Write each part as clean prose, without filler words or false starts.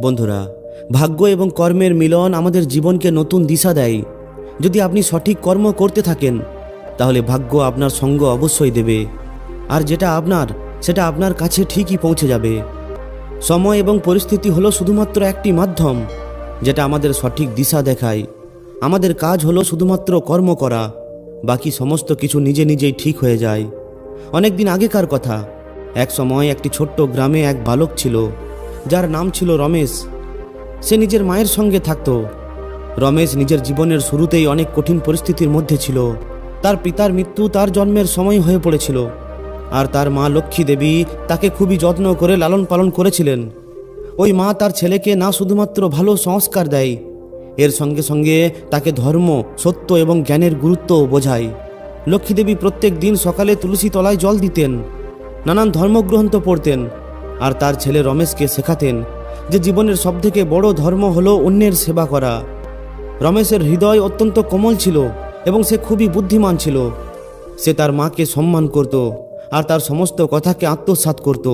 বন্ধুরা, ভাগ্য এবং কর্মের মিলন আমাদের জীবনকে নতুন দিশা দেয়। যদি আপনি সঠিক কর্ম করতে থাকেন তাহলে ভাগ্য আপনার সঙ্গ অবশ্যই দেবে, আর যেটা আপনার সেটা আপনার কাছে ঠিকই পৌঁছে যাবে। সময় এবং পরিস্থিতি হলো শুধুমাত্র একটি মাধ্যম যেটা আমাদের সঠিক দিশা দেখায়। আমাদের কাজ হলো শুধুমাত্র কর্ম করা, বাকি সমস্ত কিছু নিজে নিজেই ঠিক হয়ে যায়। অনেক দিন আগেকার কথা, এক সময় একটি ছোট্ট গ্রামে এক বালক ছিল যার নাম ছিল রমেশ। সে নিজের মায়ের সঙ্গে থাকত। রমেশ নিজের জীবনের শুরুতেই অনেক কঠিন পরিস্থিতির মধ্যে ছিল। তার পিতার মৃত্যু তার জন্মের সময় হয়ে পড়েছিল, আর তার মা লক্ষ্মী দেবী তাকে খুবই যত্ন করে লালন পালন করেছিলেন। ওই মা তার ছেলেকে না শুধুমাত্র ভালো সংস্কার দেয়, এর সঙ্গে সঙ্গে তাকে ধর্ম, সত্য এবং জ্ঞানের গুরুত্বও বোঝায়। লক্ষ্মী দেবী প্রত্যেক দিন সকালে তুলসী তলায় জল দিতেন, নানান ধর্মগ্রন্থ পড়তেন, আর তার ছেলে রমেশকে শেখাতেন যে জীবনের সবথেকে বড় ধর্ম হলো অন্যের সেবা করা। রমেশের হৃদয় অত্যন্ত কোমল ছিল এবং সে খুবই বুদ্ধিমান ছিল। সে তার মাকে সম্মান করত আর তার সমস্ত কথাকে আত্মসাৎ করত।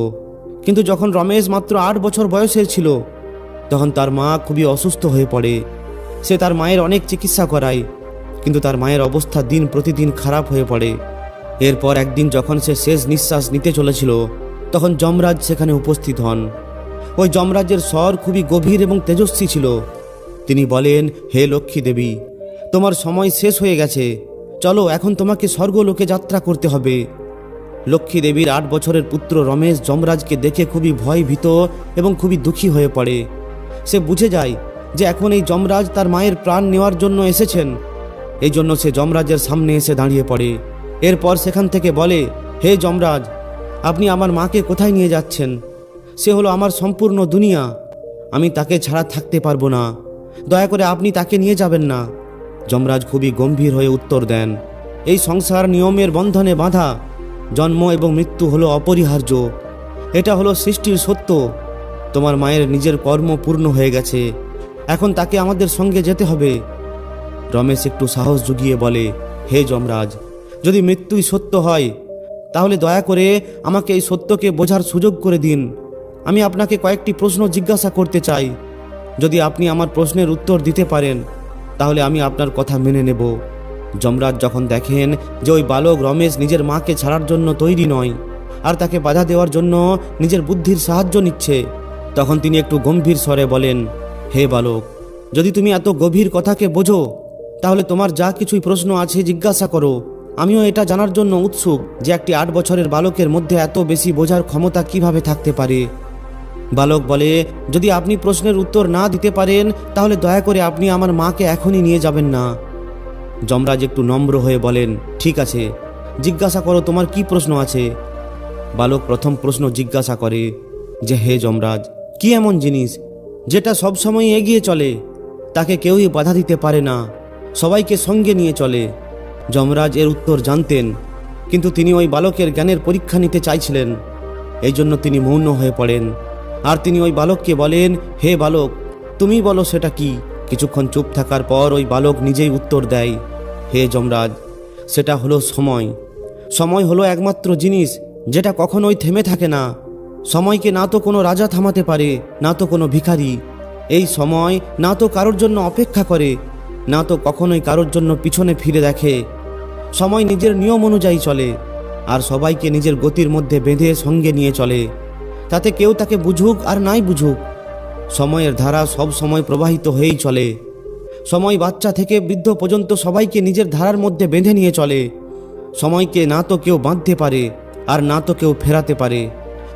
কিন্তু যখন রমেশ মাত্র 8 বছর বয়সের ছিল তখন তার মা খুবই অসুস্থ হয়ে পড়ে। সে তার মায়ের অনেক চিকিৎসা করায়, কিন্তু তার মায়ের অবস্থা দিন প্রতিদিন খারাপ হয়ে পড়ে। এরপর একদিন যখন সে শেষ নিঃশ্বাস নিতে চলেছিল তখন যমরাজ সেখানে উপস্থিত হন। ওই যমরাজের স্বর খুবই গভীর এবং তেজস্বী ছিল। তিনি বলেন, হে লক্ষ্মী দেবী, তোমার সময় শেষ হয়ে গেছে, চলো এখন তোমাকে স্বর্গলোকে যাত্রা করতে হবে। লক্ষ্মী দেবীর 8 বছরের পুত্র রমেশ যমরাজকে দেখে খুবই ভয়ভীত এবং খুবই দুঃখী হয়ে পড়ে। সে বুঝে যায় যে এখন এই যমরাজ তার মায়ের প্রাণ নেওয়ার জন্য এসেছেন। এই জন্য সে যমরাজের সামনে এসে দাঁড়িয়ে পড়ে। এরপর সেখান থেকে বলে, হে যমরাজ, আপনি আমার মাকে কোথায় নিয়ে যাচ্ছেন? সে হলো আমার সম্পূর্ণ দুনিয়া, আমি তাকে ছাড়া থাকতে পারবো না, দয়া করে আপনি তাকে নিয়ে যাবেন না। যমরাজ খুবই গম্ভীর হয়ে উত্তর দেন, এই সংসার নিয়মের বন্ধনে বাঁধা, জন্ম এবং মৃত্যু হলো অপরিহার্য, এটা হলো সৃষ্টির সত্য। তোমার মায়ের নিজের কর্ম পূর্ণ হয়ে গেছে, এখন তাকে আমাদের সঙ্গে যেতে হবে। রমেশ একটু সাহস জুগিয়ে বলে, হে যমরাজ, যদি মৃত্যুই সত্য হয় তাহলে দয়া করে আমাকে এই সত্যকে বোঝার সুযোগ করে দিন। আমি আপনাকে কয়েকটি প্রশ্ন জিজ্ঞাসা করতে চাই। যদি আপনি আমার প্রশ্নের উত্তর দিতে পারেন তাহলে আমি আপনার কথা মেনে নেব। যমরাজ যখন দেখেন যে ওই বালক রমেশ নিজের মাকে ছাড়ার জন্য তৈরি নয় আর তাকে বাধা দেওয়ার জন্য নিজের বুদ্ধির সাহায্য নিচ্ছে, তখন তিনি একটু গম্ভীর স্বরে বলেন, হে বালক, যদি তুমি এত গভীর কথাকে বোঝো তাহলে তোমার যা কিছুই প্রশ্ন আছে জিজ্ঞাসা করো। আমিও এটা জানার জন্য উৎসুক যে একটি 8 বছরের বালকের মধ্যে এত বেশি বোঝার ক্ষমতা কিভাবে থাকতে পারে। বালক বলে, যদি আপনি প্রশ্নের উত্তর না দিতে পারেন তাহলে দয়া করে আপনি আমার মাকে এখনই নিয়ে যাবেন না। যমরাজ একটু নম্র হয়ে বলেন, ঠিক আছে, জিজ্ঞাসা করো, তোমার কি প্রশ্ন আছে? বালক প্রথম প্রশ্ন জিজ্ঞাসা করে যে, হে যমরাজ, কি এমন জিনিস যেটা সবসময় এগিয়ে চলে, তাকে কেউই বাধা দিতে পারে না, সবাইকে সঙ্গে নিয়ে চলে? যমরাজ এর উত্তর জানতেন, কিন্তু তিনি ওই বালকের জ্ঞানের পরীক্ষা নিতে চাইছিলেন। এই জন্য তিনি মৌন হয়ে পড়েন আর তিনি ওই বালককে বলেন, হে বালক, তুমি বলো সেটা কি? কিছুক্ষণ চুপ থাকার পর ওই বালক নিজেই উত্তর দেয়, হে যমরাজ, সেটা হলো সময়। সময় হলো একমাত্র জিনিস যেটা কখনোই থেমে থাকে না। সময়কে না তো কোনো রাজা থামাতে পারে, না তো কোনো ভিখারি। এই সময় না তো কারোর জন্য অপেক্ষা করে, না তো কখনোই কারোর জন্য পিছনে ফিরে দেখে। সময় নিজের নিয়ম অনুযায়ী চলে আর সবাইকে নিজের গতির মধ্যে বেঁধে সঙ্গে নিয়ে চলে, তাতে কেউ তাকে বুঝুক আর নাই বুঝুক। সময়ের ধারা সব সময় প্রবাহিত হয়েই চলে। সময় বাচ্চা থেকে বৃদ্ধ পর্যন্ত সবাইকে নিজের ধারার মধ্যে বেঁধে নিয়ে চলে। সময়কে না তো কেউ বাঁধতে পারে আর না তো কেউ ফেরাতে পারে।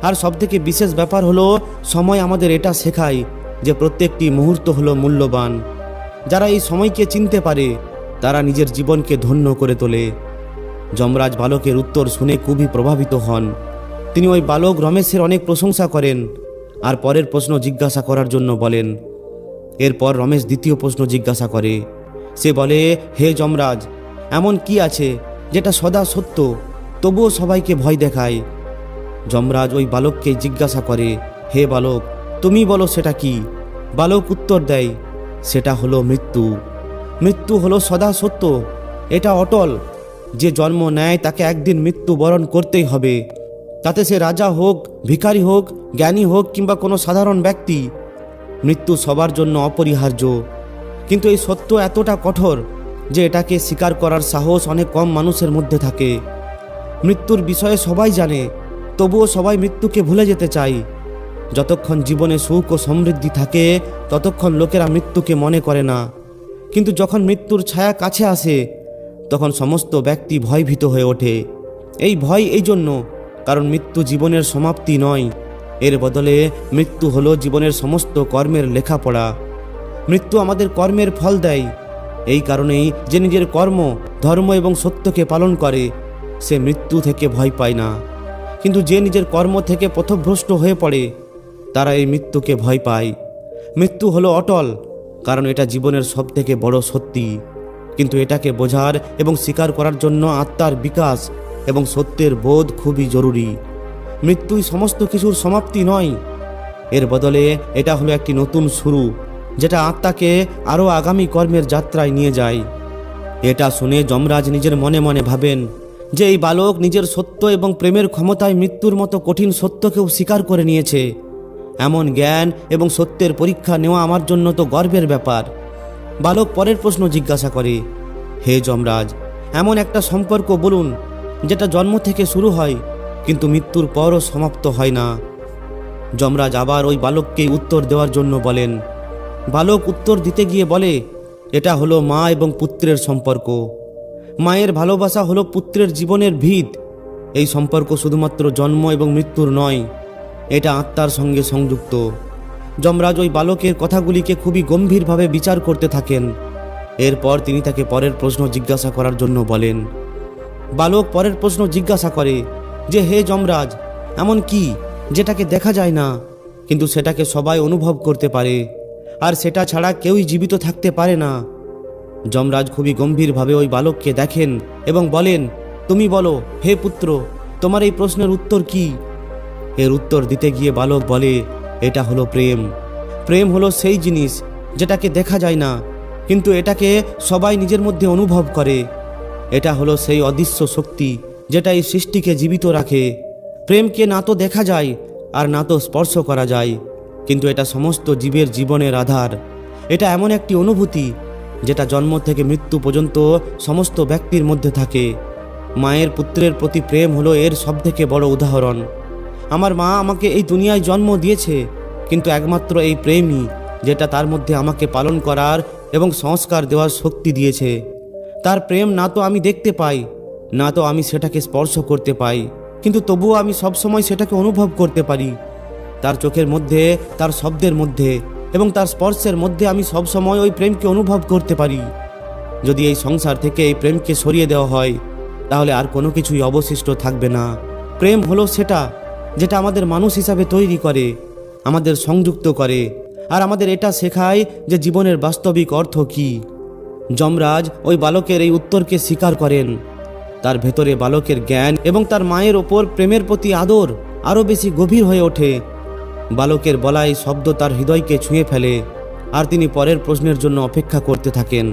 আর সবথেকে বিশেষ ব্যাপার হলো, সময় আমাদের এটা শেখায় যে প্রত্যেকটি মুহূর্ত হলো মূল্যবান। যারা এই সময়কে চিনতে পারে তারা নিজের জীবনকে ধন্য করে তোলে। যমরাজ বালকের উত্তর শুনে খুবই প্রভাবিত হন। তিনি ওই বালক রমেশের অনেক প্রশংসা করেন আর পরের প্রশ্ন জিজ্ঞাসা করার জন্য বলেন। এরপর রমেশ দ্বিতীয় প্রশ্ন জিজ্ঞাসা করে। সে বলে, হে যমরাজ, এমন কি আছে যেটা সদা সত্য তবুও সবাইকে ভয় দেখায়? যমরাজ ওই বালককে জিজ্ঞাসা করে, হে বালক, তুমি বলো সেটা কি? বালক উত্তর দেয়, সেটা হলো মৃত্যু। মৃত্যু হলো সদা সত্য, এটা অটল। যে জন্ম নেয় তাকে একদিন মৃত্যু বরণ করতেই হবে, তাতে সে রাজা হোক, ভিখারি হোক, জ্ঞানী হোক কিংবা কোনো সাধারণ ব্যক্তি। মৃত্যু সবার জন্য অপরিহার্য, কিন্তু এই সত্য এতটা কঠোর যে এটাকে স্বীকার করার সাহস অনেক কম মানুষের মধ্যে থাকে। মৃত্যুর বিষয়ে সবাই জানে, তবুও সবাই মৃত্যুকে ভুলে যেতে চায়। যতক্ষণ জীবনে সুখ ও সমৃদ্ধি থাকে ততক্ষণ লোকেরা মৃত্যুকে মনে করে না, কিন্তু যখন মৃত্যুর ছায়া কাছে আসে তখন সমস্ত ব্যক্তি ভয়ভীত হয়ে ওঠে। এই ভয় এই জন্য কারণ মৃত্যু জীবনের সমাপ্তি নয়, এর বদলে মৃত্যু হলো জীবনের সমস্ত কর্মের লেখাপড়া। মৃত্যু আমাদের কর্মের ফল দেয়। এই কারণেই যে নিজের কর্ম, ধর্ম এবং সত্যকে পালন করে সে মৃত্যু থেকে ভয় পায় না, কিন্তু যে নিজের কর্ম থেকে পথভ্রষ্ট হয়ে পড়ে তারা এই মৃত্যুকে ভয় পায়। মৃত্যু হলো অটল, কারণ এটা জীবনের সবথেকে বড় সত্যি, কিন্তু এটাকে বোঝার এবং স্বীকার করার জন্য আত্মার বিকাশ এবং সত্যের বোধ খুবই জরুরি। মৃত্যুই সমস্ত কিছুর সমাপ্তি নয়, এর বদলে এটা হলো একটি নতুন শুরু, যেটা আত্মাকে আরও আগামী কর্মের যাত্রায় নিয়ে যায়। এটা শুনে যমরাজ নিজের মনে মনে ভাবেন যে এই বালক নিজের সত্য এবং প্রেমের ক্ষমতায় মৃত্যুর মতো কঠিন সত্যকেও স্বীকার করে নিয়েছে। এমন জ্ঞান এবং সত্যের পরীক্ষা নেওয়া আমার জন্য তো গর্বের ব্যাপার। বালক পরের প্রশ্ন জিজ্ঞাসা করে, হে যমরাজ, এমন একটা সম্পর্ক বলুন যেটা জন্ম থেকে শুরু হয় কিন্তু মৃত্যুর পরও সমাপ্ত হয় না। যমরাজ আবার ওই বালককে উত্তর দেওয়ার জন্য বলেন। বালক উত্তর দিতে গিয়ে বলে, এটা হলো মা এবং পুত্রের সম্পর্ক। মায়ের ভালোবাসা হলো পুত্রের জীবনের ভিত। এই সম্পর্ক শুধুমাত্র জন্ম এবং মৃত্যুর নয়, এটা আত্মার সঙ্গে সংযুক্ত। যমরাজ ওই বালকের কথাগুলিকে খুবই গম্ভীরভাবে বিচার করতে থাকেন। এরপর তিনি তাকে পরের প্রশ্ন জিজ্ঞাসা করার জন্য বলেন। বালক পরের প্রশ্ন জিজ্ঞাসা করে যে, হে যমরাজ, এমন কি যেটাকে দেখা যায় না কিন্তু সেটাকে সবাই অনুভব করতে পারে, আর সেটা ছাড়া কেউই জীবিত থাকতে পারে না? যমরাজ খুবই গম্ভীরভাবে ওই বালককে দেখেন এবং বলেন, তুমি বলো হে পুত্র, তোমার এই প্রশ্নের উত্তর কি? এর উত্তর দিতে গিয়ে বালক বলে, এটা হলো প্রেম। প্রেম হলো সেই জিনিস যেটাকে দেখা যায় না কিন্তু এটাকে সবাই নিজের মধ্যে অনুভব করে। এটা হলো সেই অদৃশ্য শক্তি যেটা এই সৃষ্টিকে জীবিত রাখে। প্রেমকে না তো দেখা যায় আর না তো স্পর্শ করা যায়, কিন্তু এটা সমস্ত জীবের জীবনের আধার। এটা এমন একটি অনুভূতি যেটা জন্ম থেকে মৃত্যু পর্যন্ত সমস্ত ব্যক্তির মধ্যে থাকে। মায়ের পুত্রের প্রতি প্রেম হলো এর সবথেকে বড় উদাহরণ। আমার মা আমাকে এই দুনিয়ায় জন্ম দিয়েছে, কিন্তু একমাত্র এই প্রেমই যেটা তার মধ্যে আমাকে পালন করার এবং সংস্কার দেওয়ার শক্তি দিয়েছে। তার প্রেম না তো আমি দেখতে পাই, না তো আমি সেটাকে স্পর্শ করতে পাই, কিন্তু তবুও আমি সবসময় সেটাকে অনুভব করতে পারি। তার চোখের মধ্যে, তার শব্দের মধ্যে এবং তার স্পর্শের মধ্যে আমি সবসময় ওই প্রেমকে অনুভব করতে পারি। যদি এই সংসার থেকে এই প্রেমকে সরিয়ে দেওয়া হয় তাহলে আর কোনো কিছুই অবশিষ্ট থাকবে না। প্রেম হলো সেটা যেটা আমাদের মানুষ হিসাবে তৈরি করে, আমাদের সংযুক্ত করে, আর আমাদের এটা শেখায় যে জীবনের বাস্তবিক অর্থ কী। যমরাজ ওই বালকের এই উত্তরকে স্বীকার করেন। তার ভেতরে বালকের জ্ঞান এবং তার মায়ের ওপর প্রেমের প্রতি আদর আরও বেশি গভীর হয়ে ওঠে। বালকের বলা এই শব্দ তার হৃদয়কে ছুঁয়ে ফেলে, আর তিনি পরের প্রশ্নের জন্য অপেক্ষা করতে থাকেন।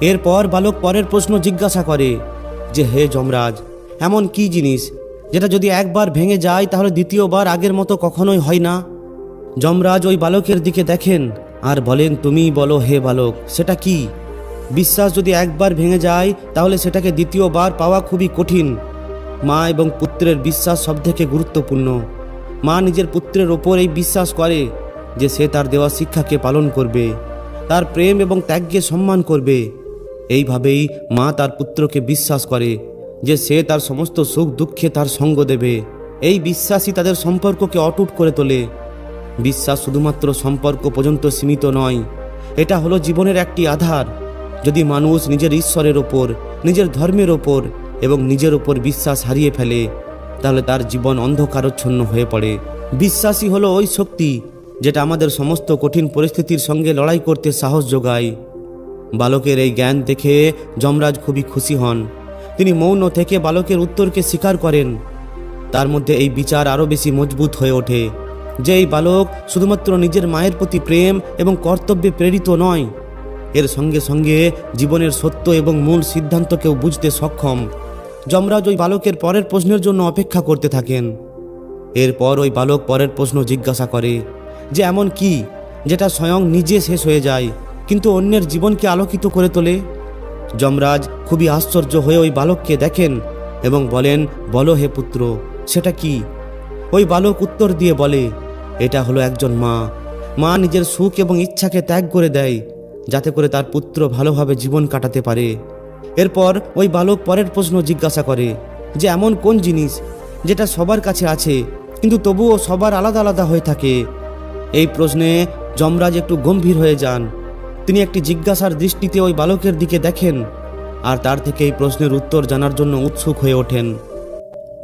এরপর বালক পরের প্রশ্ন জিজ্ঞাসা করে যে, হে যমরাজ, এমন কি জিনিস যেটা যদি একবার ভেঙে যায় তাহলে দ্বিতীয়বার আগের মতো কখনোই হয় না? যমরাজ ওই বালকের দিকে দেখেন আর বলেন, তুমিই বলো হে বালক, সেটা কি? বিশ্বাস যদি একবার ভেঙে যায় তাহলে সেটাকে দ্বিতীয়বার পাওয়া খুবই কঠিন। মা এবং পুত্রের বিশ্বাস সবথেকে গুরুত্বপূর্ণ। মা নিজের পুত্রের ওপর এই বিশ্বাস করে যে সে তার দেওয়া শিক্ষাকে পালন করবে, তার প্রেম এবং ত্যাগকে সম্মান করবে। এইভাবেই মা তার পুত্রকে বিশ্বাস করে যে সে তার সমস্ত সুখ দুঃখে তার সঙ্গ দেবে। এই বিশ্বাসই তাদের সম্পর্ককে অটুট করে তোলে। বিশ্বাস শুধুমাত্র সম্পর্ক পর্যন্ত সীমিত নয়, এটা হলো জীবনের একটি আধার। যদি মানুষ নিজের ঈশ্বরের ওপর, নিজের ধর্মের ওপর এবং নিজের ওপর বিশ্বাস হারিয়ে ফেলে তাহলে তার জীবন অন্ধকারচ্ছন্ন হয়ে পড়ে। বিশ্বাসই হলো ওই শক্তি যেটা আমাদের সমস্ত কঠিন পরিস্থিতির সঙ্গে লড়াই করতে সাহস যোগায়। বালকের এই জ্ঞান দেখে যমরাজ খুবই খুশি হন। তিনি মৌন থেকে বালকের উত্তরকে স্বীকার করেন। তার মধ্যে এই বিচার আরও বেশি মজবুত হয়ে ওঠে যে এই বালক শুধুমাত্র নিজের মায়ের প্রতি প্রেম এবং কর্তব্যে প্রেরিত নয়, এর সঙ্গে সঙ্গে জীবনের সত্য এবং মূল সিদ্ধান্তকেও বুঝতে সক্ষম। যমরাজ ওই বালকের পরের প্রশ্নের জন্য অপেক্ষা করতে থাকেন। এরপর ওই বালক পরের প্রশ্ন জিজ্ঞাসা করে যে, এমন কি যেটা স্বয়ং নিজে শেষ হয়ে যায় কিন্তু অন্যের জীবনকে আলোকিত করে তোলে? যমরাজ খুবই আশ্চর্য হয়ে ওই বালককে দেখেন এবং বলেন, বলো হে পুত্র, সেটা কি? ওই বালক উত্তর দিয়ে বলে, এটা হলো একজন মা নিজের সুখ এবং ইচ্ছাকে ত্যাগ করে দেয় যাতে করে তার পুত্র ভালোভাবে জীবন কাটাতে পারে। এরপর ওই বালক পরের প্রশ্ন জিজ্ঞাসা করে যে এমন কোন জিনিস যেটা সবার কাছে আছে কিন্তু তবুও সবার আলাদা আলাদা হয়ে থাকে? এই প্রশ্নে যমরাজ একটু গম্ভীর হয়ে যান। তিনি একটি জিজ্ঞাসার দৃষ্টিতে ওই বালকের দিকে দেখেন আর তার থেকে এই প্রশ্নের উত্তর জানার জন্য উৎসুক হয়ে ওঠেন।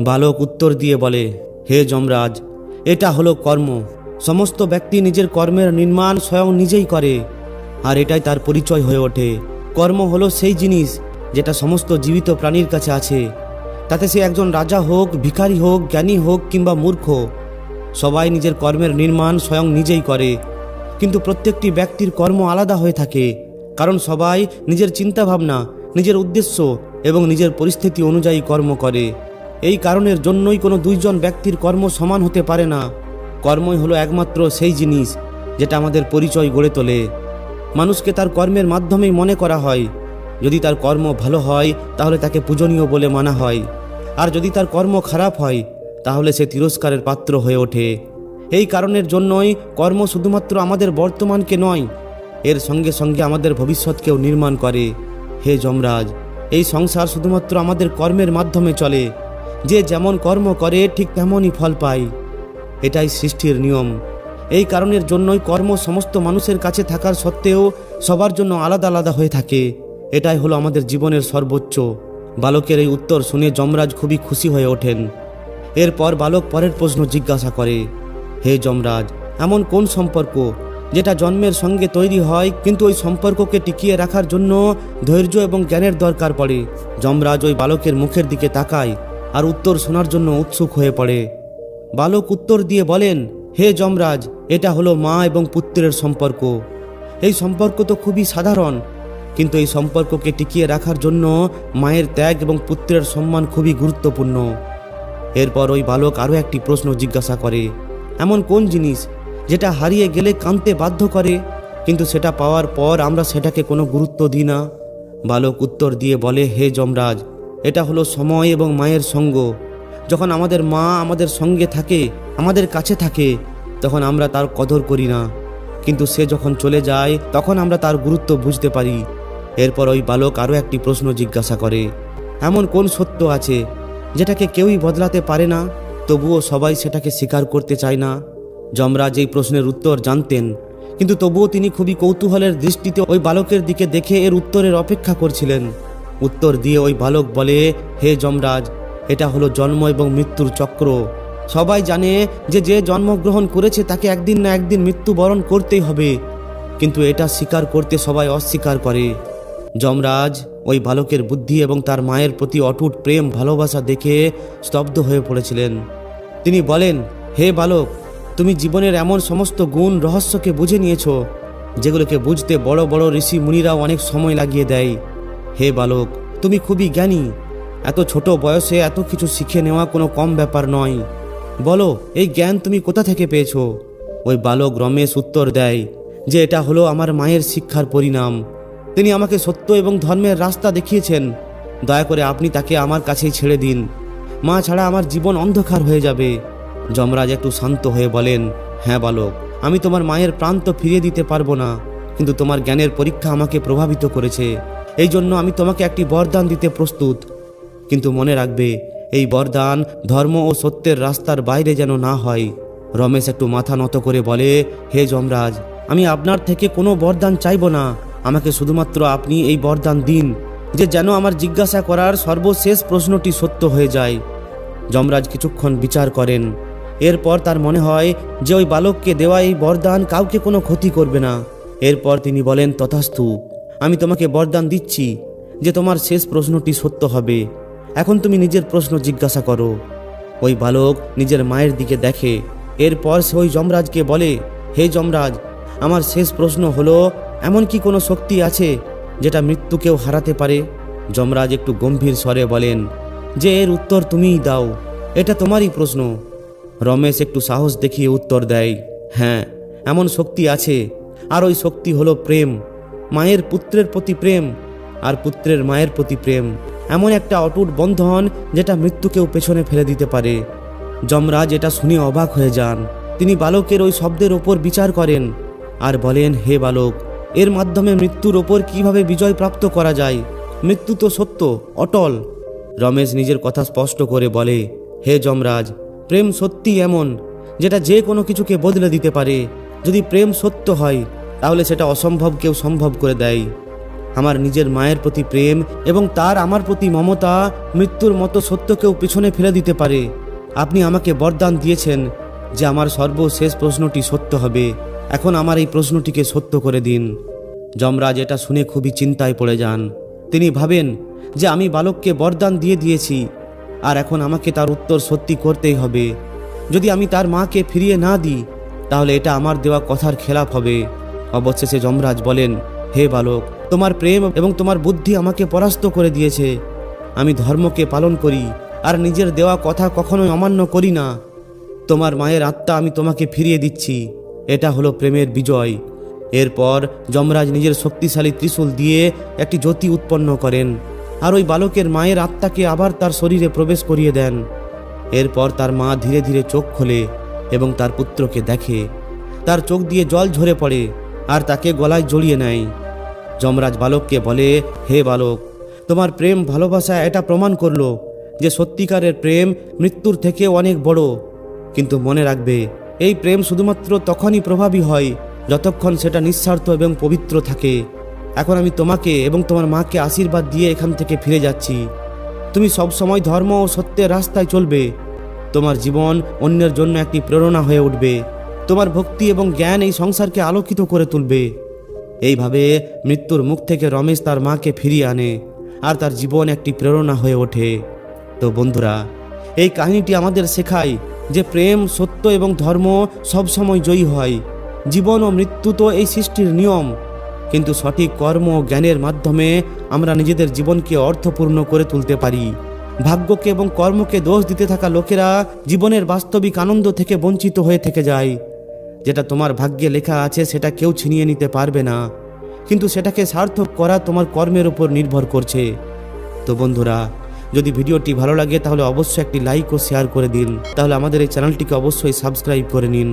বালক উত্তর দিয়ে বলে, হে যমরাজ, এটা হলো কর্ম। সমস্ত ব্যক্তি নিজের কর্মের নির্মাণ স্বয়ং নিজেই করে আর এটাই তার পরিচয় হয়ে ওঠে। কর্ম হলো সেই জিনিস যেটা সমস্ত জীবিত প্রাণীর কাছে আছে, তাতে সে একজন রাজা হোক, ভিখারি হোক, জ্ঞানী হোক কিংবা মূর্খ, সবাই নিজের কর্মের নির্মাণ স্বয়ং নিজেই করে। কিন্তু প্রত্যেকটি ব্যক্তির কর্ম আলাদা হয়ে থাকে, কারণ সবাই নিজের চিন্তাভাবনা, নিজের উদ্দেশ্য এবং নিজের পরিস্থিতি অনুযায়ী কর্ম করে। এই কারণের জন্যই কোনো দুইজন ব্যক্তির কর্ম সমান হতে পারে না। কর্মই হলো একমাত্র সেই জিনিস যেটা আমাদের পরিচয় গড়ে তোলে। মানুষকে তার কর্মের মাধ্যমেই মনে করা হয়। যদি তার কর্ম ভালো হয় তাহলে তাকে পূজনীয় বলে মানা হয়, আর যদি তার কর্ম খারাপ হয় তাহলে সে তিরস্কারের পাত্র হয়ে ওঠে। এই কারণের জন্যই কর্ম শুধুমাত্র আমাদের বর্তমানকে নয়, এর সঙ্গে সঙ্গে আমাদের ভবিষ্যৎকেও নির্মাণ করে। হে যমরাজ, এই সংসার শুধুমাত্র আমাদের কর্মের মাধ্যমে চলে। যে যেমন কর্ম করে ঠিক তেমনই ফল পায়। এটাই সৃষ্টির নিয়ম। এই কারণের জন্যই কর্ম সমস্ত মানুষের কাছে থাকার সত্ত্বেও সবার জন্য আলাদা আলাদা হয়ে থাকে। এটাই হলো আমাদের জীবনের সর্বোচ্চ। বালকের এই উত্তর শুনে যমরাজ খুবই খুশি হয়ে ওঠেন। এরপর বালক পরের প্রশ্ন জিজ্ঞাসা করে, হে যমরাজ, এমন কোন সম্পর্ক যেটা জন্মের সঙ্গে তৈরি হয় কিন্তু ওই সম্পর্ককে টিকিয়ে রাখার জন্য ধৈর্য এবং জ্ঞানের দরকার পড়ে? যমরাজ ওই বালকের মুখের দিকে তাকায় আর উত্তর শোনার জন্য উৎসুক হয়ে পড়ে। বালক উত্তর দিয়ে বলেন, হে যমরাজ, এটা হলো মা এবং পুত্রের সম্পর্ক। এই সম্পর্ক তো খুবই সাধারণ, কিন্তু এই সম্পর্ককে টিকিয়ে রাখার জন্য মায়ের ত্যাগ এবং পুত্রের সম্মান খুবই গুরুত্বপূর্ণ। এরপর ওই বালক আরও একটি প্রশ্ন জিজ্ঞাসা করে, এমন কোন জিনিস যেটা হারিয়ে গেলে কাঁদতে বাধ্য করে কিন্তু সেটা পাওয়ার পর আমরা সেটাকে কোনো গুরুত্ব দিই না? বালক উত্তর দিয়ে বলে, হে যমরাজ, এটা হলো সময় এবং মায়ের সঙ্গ। যখন আমাদের মা আমাদের সঙ্গে থাকে, আমাদের কাছে থাকে, তখন আমরা তার কদর করি না, কিন্তু সে যখন চলে যায় তখন আমরা তার গুরুত্ব বুঝতে পারি। এরপর ওই বালক আরও একটি প্রশ্ন জিজ্ঞাসা করে, এমন কোন সত্য আছে যেটাকে কেউই বদলাতে পারে না তবুও সবাই সেটাকে স্বীকার করতে চায় না? যমরাজ এই প্রশ্নের উত্তর জানতেন, কিন্তু তবুও তিনি খুবই কৌতূহলের দৃষ্টিতে ওই বালকের দিকে দেখে এর উত্তরের অপেক্ষা করছিলেন। উত্তর দিয়ে ওই বালক বলে, হে যমরাজ, এটা হলো জন্ম এবং মৃত্যুর চক্র। সবাই জানে যে যে জন্মগ্রহণ করেছে তাকে একদিন না একদিন মৃত্যুবরণ করতেই হবে, কিন্তু এটা স্বীকার করতে সবাই অস্বীকার করে। যমরাজ ওই বালকের বুদ্ধি এবং তার মায়ের প্রতি অটুট প্রেম ভালোবাসা দেখে স্তব্ধ হয়ে পড়েছিলেন। তিনি বলেন, হে বালক, তুমি জীবনের এমন সমস্ত গুণ রহস্যকে বুঝে নিয়েছো যেগুলোকে বুঝতে বড় বড় ঋষি মুনিরাও অনেক সময় লাগিয়ে দেয়। হে বালক, তুমি খুবই জ্ঞানী। এত ছোট বয়সে এত কিছু শিখে নেওয়া কোনো কম ব্যাপার নয়। বলো, এই জ্ঞান তুমি কোথা থেকে পেয়েছো? ওই বালক রমেশ উত্তর দেয় যে এটা হলো আমার মায়ের শিক্ষার পরিণাম। তিনি আমাকে সত্য এবং ধর্মের রাস্তা দেখিয়েছেন। দয়া করে আপনি তাকে আমার কাছেই ছেড়ে দিন। মা ছাড়া আমার জীবন অন্ধকার হয়ে যাবে। যমরাজ একটু শান্ত হয়ে বলেন, হ্যাঁ বালক, আমি তোমার মায়ের প্রাণ তো ফিরিয়ে দিতে পারবো না, কিন্তু তোমার জ্ঞানের পরীক্ষা আমাকে প্রভাবিত করেছে। এই জন্য আমি তোমাকে একটি বরদান দিতে প্রস্তুত। কিন্তু মনে রাখবে, এই বরদান ধর্ম ও সত্যের রাস্তার বাইরে যেন না হয়। রমেশ একটু মাথা নত করে বলে, হে যমরাজ, আমি আপনার থেকে কোনো বরদান চাইব না। আমাকে শুধুমাত্র আপনি এই বরদান দিন যে যেন আমার জিজ্ঞাসা করার সর্বশেষ প্রশ্নটি সত্য হয়ে যায়। যমরাজ কিছুক্ষণ বিচার করেন। এরপর তার মনে হয় যে ওই বালককে দেওয়া এই বরদান কাউকে কোনো ক্ষতি করবে না। এরপর তিনি বলেন, তথাস্তু, আমি তোমাকে বরদান দিচ্ছি যে তোমার শেষ প্রশ্নটি সত্য হবে। এখন তুমি নিজের প্রশ্ন জিজ্ঞাসা করো। ওই বালক নিজের মায়ের দিকে দেখে। এরপর সে ওই যমরাজকে বলে, হে যমরাজ, আমার শেষ প্রশ্ন হলো, এমন কি কোনো শক্তি আছে যেটা মৃত্যুকেও হারাতে পারে? যমরাজ একটু গম্ভীর স্বরে বলেন যে এর উত্তর তুমিই দাও, এটা তোমারই প্রশ্ন। রমেশ একটু সাহস দেখিয়ে উত্তর দেয়, হ্যাঁ, এমন শক্তি আছে, আর ওই শক্তি হলো প্রেম। মায়ের পুত্রের প্রতি প্রেম, আর পুত্রের মায়ের প্রতি প্রেম এমন একটা অটুট বন্ধন যেটা মৃত্যুকেও পেছনে ফেলে দিতে পারে। যমরাজ এটা শুনে অবাক হয়ে যান। তিনি বালকের ওই শব্দের ওপর বিচার করেন আর বলেন, হে বালক, এর মাধ্যমে মৃত্যুর ওপর কিভাবে বিজয় প্রাপ্ত করা যায়? মৃত্যু তো সত্য, অটল। রমেশ নিজের কথা স্পষ্ট করে বলে, হে যমরাজ, প্রেম সত্যি এমন যেটা যে কোনো কিছুকে বদলে দিতে পারে। যদি প্রেম সত্য হয় তাহলে সেটা অসম্ভবকেও সম্ভব করে দেয়। আমার নিজের মায়ের প্রতি প্রেম এবং তার আমার প্রতি মমতা মৃত্যুর মতো সত্যকেও পিছনে ফেলে দিতে পারে। আপনি আমাকে বরদান দিয়েছেন যে আমার সর্বশেষ প্রশ্নটি সত্য হবে। এখন আমার এই প্রশ্নটিকে সত্য করে দিন। যমরাজ এটা শুনে খুবই চিন্তায় পড়ে যান। তিনি ভাবেন যে আমি বালককে বরদান দিয়ে দিয়েছি, আর এখন আমাকে তার উত্তর সত্যি করতেই হবে। যদি আমি তার মাকে ফিরিয়ে না দিই তাহলে এটা আমার দেওয়া কথার খেলাপ হবে। অবশেষে যমরাজ বলেন, হে বালক, তোমার প্রেম এবং তোমার বুদ্ধি আমাকে পরাস্ত করে দিয়েছে। আমি ধর্মকে পালন করি আর নিজের দেওয়া কথা কখনোই অমান্য করি না। তোমার মায়ের আত্মা আমি তোমাকে ফিরিয়ে দিচ্ছি। এটা হলো প্রেমের বিজয়। এরপর যমরাজ নিজের শক্তিশালী ত্রিশূল দিয়ে একটি জ্যোতি উৎপন্ন করেন আর ওই বালকের মায়ের আত্মাকে আবার তার শরীরে প্রবেশ করিয়ে দেন। এরপর তার মা ধীরে ধীরে চোখ খোলে এবং তার পুত্রকে দেখে। তার চোখ দিয়ে জল ঝরে পড়ে আর তাকে গলায় জড়িয়ে নেয়। যমরাজ বালককে বলে, হে বালক, তোমার প্রেম ভালোবাসা এটা প্রমাণ করলো যে সত্যিকারের প্রেম মৃত্যুর থেকে অনেক বড়। কিন্তু মনে রাখবে, এই প্রেম শুধুমাত্র তখনই প্রভাবী হয় যতক্ষণ সেটা নিঃস্বার্থ এবং পবিত্র থাকে। এখন আমি তোমাকে এবং তোমার মাকে আশীর্বাদ দিয়ে এখান থেকে ফিরে যাচ্ছি। তুমি সবসময় ধর্ম ও সত্যের রাস্তায় চলবে। তোমার জীবন অন্যের জন্য একটি প্রেরণা হয়ে উঠবে। তোমার ভক্তি এবং জ্ঞান এই সংসারকে আলোকিত করে তুলবে। এইভাবে মৃত্যুর মুখ থেকে রমেশ তার মাকে ফিরিয়ে আনে আর তার জীবন একটি প্রেরণা হয়ে ওঠে। তো বন্ধুরা, এই কাহিনীটি আমাদের শেখায় যে প্রেম, সত্য এবং ধর্ম সবসময় জয়ী হয়। জীবন ও মৃত্যু তো এই সৃষ্টির নিয়ম, কিন্তু সঠিক কর্ম ও জ্ঞানের মাধ্যমে আমরা নিজেদের জীবনকে অর্থপূর্ণ করে তুলতে পারি। ভাগ্যকে এবং কর্মকে দোষ দিতে থাকা লোকেরা জীবনের বাস্তবিক আনন্দ থেকে বঞ্চিত হয়ে থেকে যায়। যেটা তোমার ভাগ্যে লেখা আছে সেটা কেউ ছিনিয়ে নিতে পারবে না, কিন্তু সেটাকে সার্থক করা তোমার কর্মের উপর নির্ভর করছে। তো বন্ধুরা, যদি ভিডিওটি ভালো লাগে তাহলে অবশ্যই একটি লাইক ও শেয়ার করে দিন। তাহলে আমাদের এই চ্যানেলটিকে অবশ্যই সাবস্ক্রাইব করে নিন।